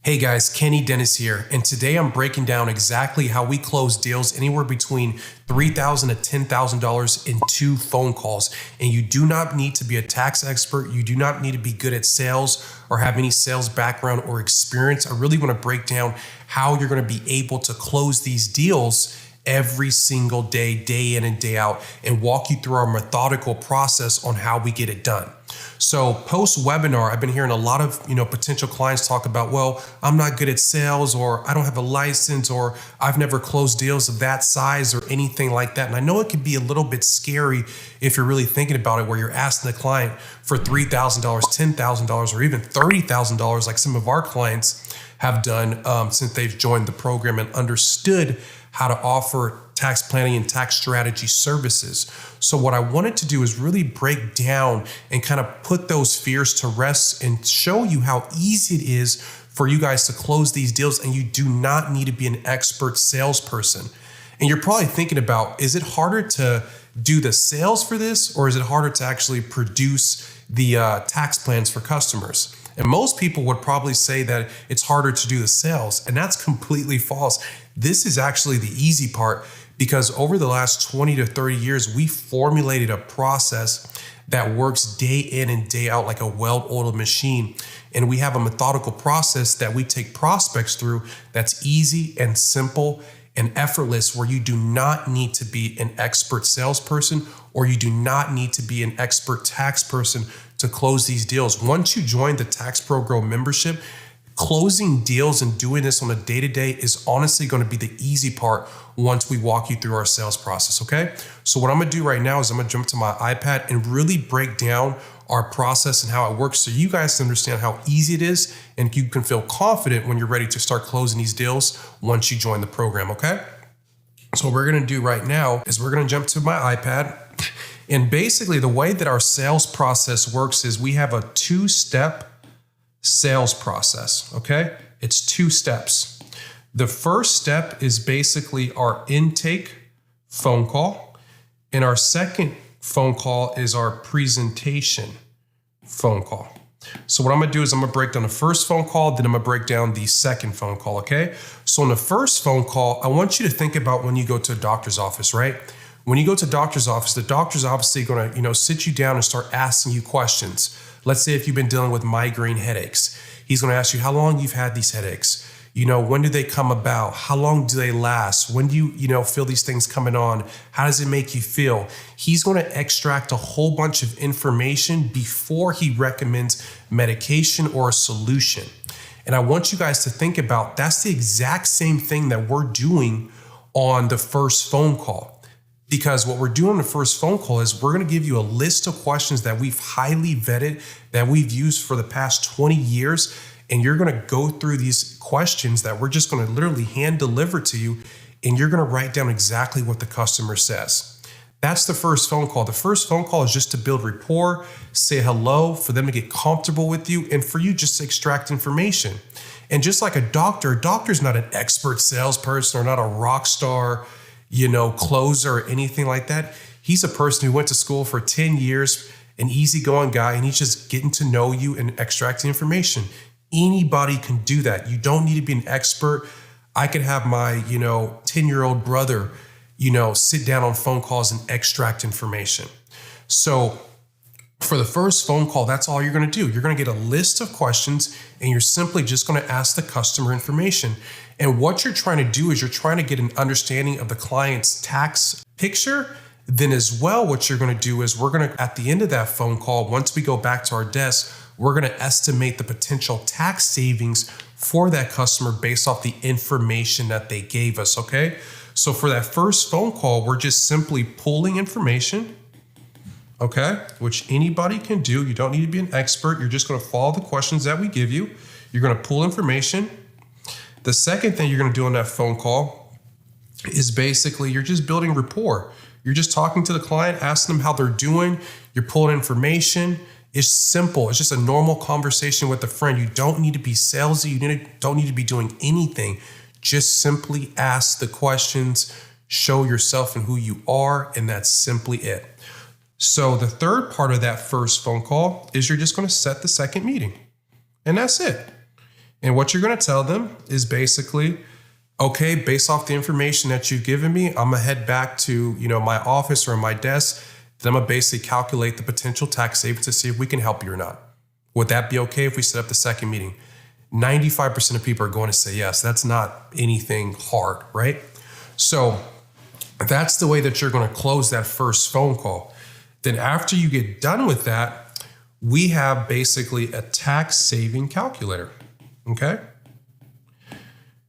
Hey guys, Kenny Dennis here, and today I'm breaking down exactly how we close deals anywhere between $3,000 to $10,000 in 2 phone calls. And you do not need to be a tax expert. You do not need to be good at sales or have any sales background or experience. I really want to break down how you're going to be able to close these deals every single day, day in and day out, and walk you through our methodical process on how we get it done. So post webinar, I've been hearing a lot of potential clients talk about, well, I'm not good at sales, or I don't have a license, or I've never closed deals of that size or anything like that. And I know it can be a little bit scary if you're really thinking about it, where you're asking the client for $3,000, $10,000, or even $30,000, like some of our clients have done since they've joined the program and understood how to offer tax planning and tax strategy services. So what I wanted to do is really break down and kind of put those fears to rest and show you how easy it is for you guys to close these deals, and you do not need to be an expert salesperson. And you're probably thinking about, is it harder to do the sales for this, or is it harder to actually produce the tax plans for customers? And most people would probably say that it's harder to do the sales, and that's completely false. This is actually the easy part, because over the last 20 to 30 years, we formulated a process that works day in and day out like a well-oiled machine. And we have a methodical process that we take prospects through that's easy and simple and effortless, where you do not need to be an expert salesperson, or you do not need to be an expert tax person to close these deals. Once you join the Tax Pro Grow membership, closing deals and doing this on a day-to-day is honestly going to be the easy part once we walk you through our sales process, okay? So what I'm going to do right now is I'm going to jump to my iPad and really break down our process and how it works, so you guys can understand how easy it is and you can feel confident when you're ready to start closing these deals once you join the program, okay? So what we're going to do right now is we're going to jump to my iPad. And basically the way that our sales process works is we have a 2-step sales process, okay? It's 2 steps. The first step is basically our intake phone call, and our second phone call is our presentation phone call. So what I'm gonna do is I'm gonna break down the first phone call, then I'm gonna break down the second phone call, okay? So in the first phone call, I want you to think about when you go to a doctor's office, right? When you go to a doctor's office, the doctor's obviously gonna sit you down and start asking you questions. Let's say if you've been dealing with migraine headaches, he's gonna ask you how long you've had these headaches. When do they come about? How long do they last? When do you feel these things coming on? How does it make you feel? He's going to extract a whole bunch of information before he recommends medication or a solution. And I want you guys to think about, that's the exact same thing that we're doing on the first phone call. Because what we're doing on the first phone call is we're going to give you a list of questions that we've highly vetted, that we've used for the past 20 years. And you're going to go through these questions that we're just going to literally hand deliver to you. And you're going to write down exactly what the customer says. That's the first phone call. The first phone call is just to build rapport, say hello, for them to get comfortable with you, and for you just to extract information. And just like a doctor's not an expert salesperson or not a rock star, closer or anything like that. He's a person who went to school for 10 years, an easygoing guy, and he's just getting to know you and extracting information. Anybody can do that. You don't need to be an expert. I could have my, 10-year-old brother, sit down on phone calls and extract information. So for the first phone call, that's all you're going to do. You're going to get a list of questions, and you're simply just going to ask the customer information. And what you're trying to do is you're trying to get an understanding of the client's tax picture. Then as well, what you're going to do is we're going to, at the end of that phone call, once we go back to our desk, we're going to estimate the potential tax savings for that customer based off the information that they gave us, okay? So for that first phone call, we're just simply pulling information, okay? Which anybody can do. You don't need to be an expert. You're just going to follow the questions that we give you. You're going to pull information. The second thing you're going to do on that phone call is basically you're just building rapport. You're just talking to the client, asking them how they're doing. You're pulling information. It's simple. It's just a normal conversation with a friend. You don't need to be salesy. You don't need to be doing anything. Just simply ask the questions, show yourself and who you are, and that's simply it. So the third part of that first phone call is you're just going to set the second meeting. And that's it. And what you're going to tell them is basically, okay, based off the information that you've given me, I'm going to head back to, my office or my desk. Then I'm going to basically calculate the potential tax savings to see if we can help you or not. Would that be okay if we set up the second meeting? 95% of people are going to say yes. That's not anything hard, right? So that's the way that you're going to close that first phone call. Then after you get done with that, we have basically a tax saving calculator, okay?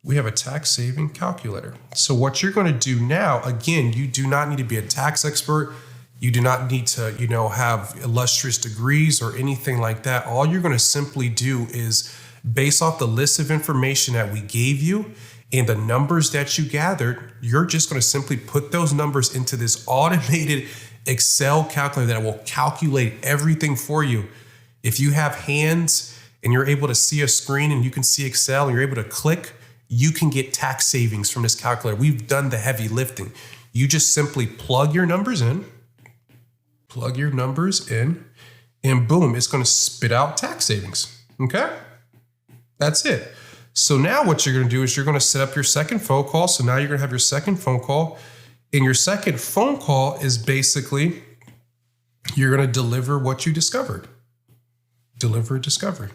We have a tax saving calculator. So what you're going to do now, again, you do not need to be a tax expert. You do not need to, have illustrious degrees or anything like that. All you're going to simply do is, based off the list of information that we gave you and the numbers that you gathered, you're just going to simply put those numbers into this automated Excel calculator that will calculate everything for you. If you have hands and you're able to see a screen and you can see Excel and you're able to click, you can get tax savings from this calculator. We've done the heavy lifting. You just simply plug your numbers in, and boom, it's going to spit out tax savings. Okay? That's it. So now what you're going to do is you're going to set up your second phone call. So now you're going to have your second phone call. And your second phone call is basically, you're going to deliver what you discovered. Deliver discovery.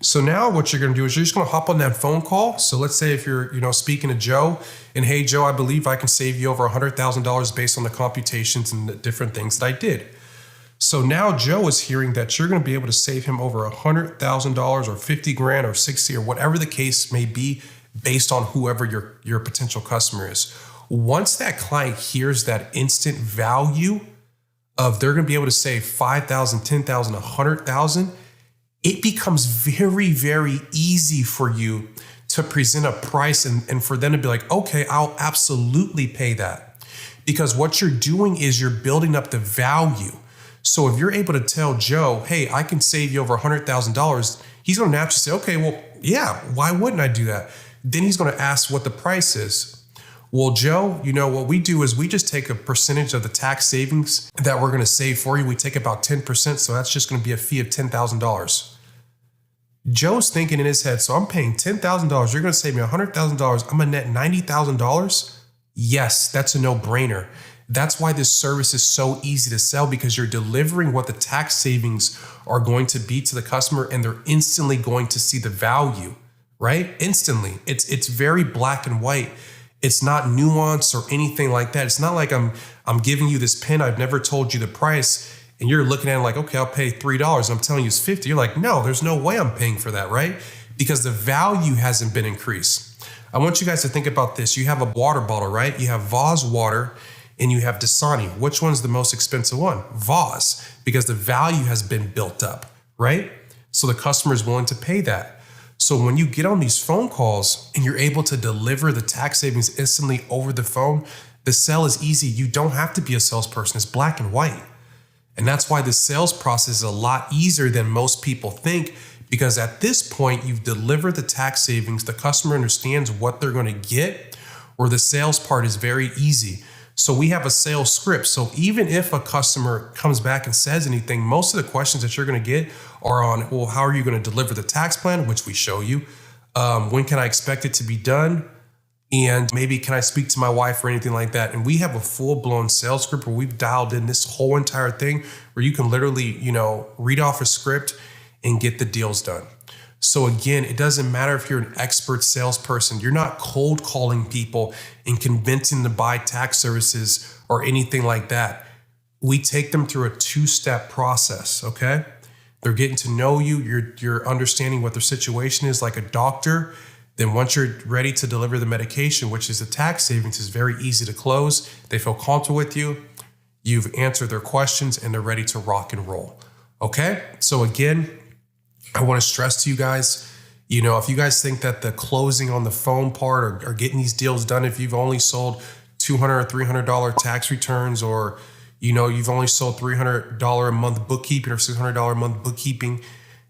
So now what you're going to do is you're just going to hop on that phone call. So let's say if you're, speaking to Joe and, hey, Joe, I believe I can save you over $100,000 based on the computations and the different things that I did. So now Joe is hearing that you're going to be able to save him over $100,000 or 50 grand or 60 or whatever the case may be based on whoever your potential customer is. Once that client hears that instant value of they're going to be able to save 5,000, 10,000, 100,000, it becomes very, very easy for you to present a price and for them to be like, okay, I'll absolutely pay that. Because what you're doing is you're building up the value. So if you're able to tell Joe, hey, I can save you over $100,000, he's going to naturally say, okay, well, yeah, why wouldn't I do that? Then he's going to ask what the price is. Well, Joe, what we do is we just take a percentage of the tax savings that we're going to save for you. We take about 10%. So that's just going to be a fee of $10,000. Joe's thinking in his head, so I'm paying $10,000. You're going to save me $100,000. I'm going to net $90,000. Yes, that's a no-brainer. That's why this service is so easy to sell, because you're delivering what the tax savings are going to be to the customer, and they're instantly going to see the value, right? Instantly. It's very black and white. It's not nuanced or anything like that. It's not like I'm giving you this pen. I've never told you the price. And you're looking at it like, okay, I'll pay $3. And I'm telling you it's $50. You're like, no, there's no way I'm paying for that, right? Because the value hasn't been increased. I want you guys to think about this. You have a water bottle, right? You have Voss water and you have Dasani. Which one's the most expensive one? Voss, because the value has been built up, right? So the customer is willing to pay that. So when you get on these phone calls and you're able to deliver the tax savings instantly over the phone, the sell is easy. You don't have to be a salesperson. It's black and white. And that's why the sales process is a lot easier than most people think, because at this point, you've delivered the tax savings. The customer understands what they're going to get, or the sales part is very easy. So we have a sales script. So even if a customer comes back and says anything, most of the questions that you're going to get are on, well, how are you going to deliver the tax plan, which we show you? When can I expect it to be done? And maybe can I speak to my wife or anything like that? And we have a full-blown sales script where we've dialed in this whole entire thing where you can literally, read off a script and get the deals done. So again, it doesn't matter if you're an expert salesperson. You're not cold calling people and convincing them to buy tax services or anything like that. We take them through a two-step process, okay? They're getting to know you. You're understanding what their situation is like a doctor. Then once you're ready to deliver the medication, which is the tax savings, is very easy to close. They feel comfortable with you. You've answered their questions and they're ready to rock and roll. Okay? So again, I want to stress to you guys, if you guys think that the closing on the phone part or getting these deals done, if you've only sold $200 or $300 tax returns, or, you've only sold $300 a month bookkeeping or $600 a month bookkeeping,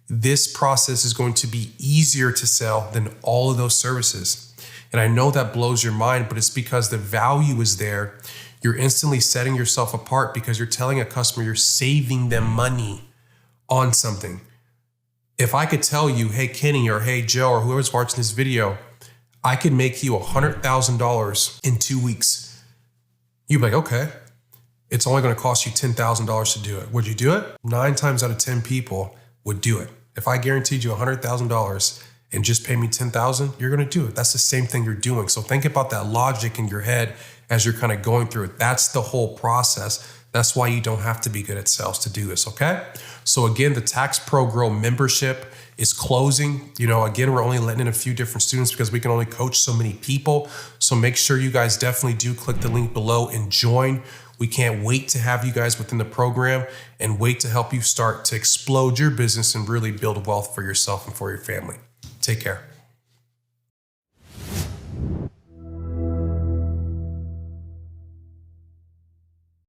this process is going to be easier to sell than all of those services. And I know that blows your mind, but it's because the value is there. You're instantly setting yourself apart because you're telling a customer you're saving them money on something. If I could tell you, hey, Kenny, or hey, Joe, or whoever's watching this video, I could make you $100,000 in 2 weeks. You'd be like, okay, it's only going to cost you $10,000 to do it. Would you do it? 9 times out of 10 people would do it. If I guaranteed you $100,000 and just pay me $10,000, you're going to do it. That's the same thing you're doing. So think about that logic in your head as you're kind of going through it. That's the whole process. That's why you don't have to be good at sales to do this, okay? So again, the Tax Pro Grow membership is closing. Again, we're only letting in a few different students because we can only coach so many people. So make sure you guys definitely do click the link below and join. We can't wait to have you guys within the program and wait to help you start to explode your business and really build wealth for yourself and for your family. Take care.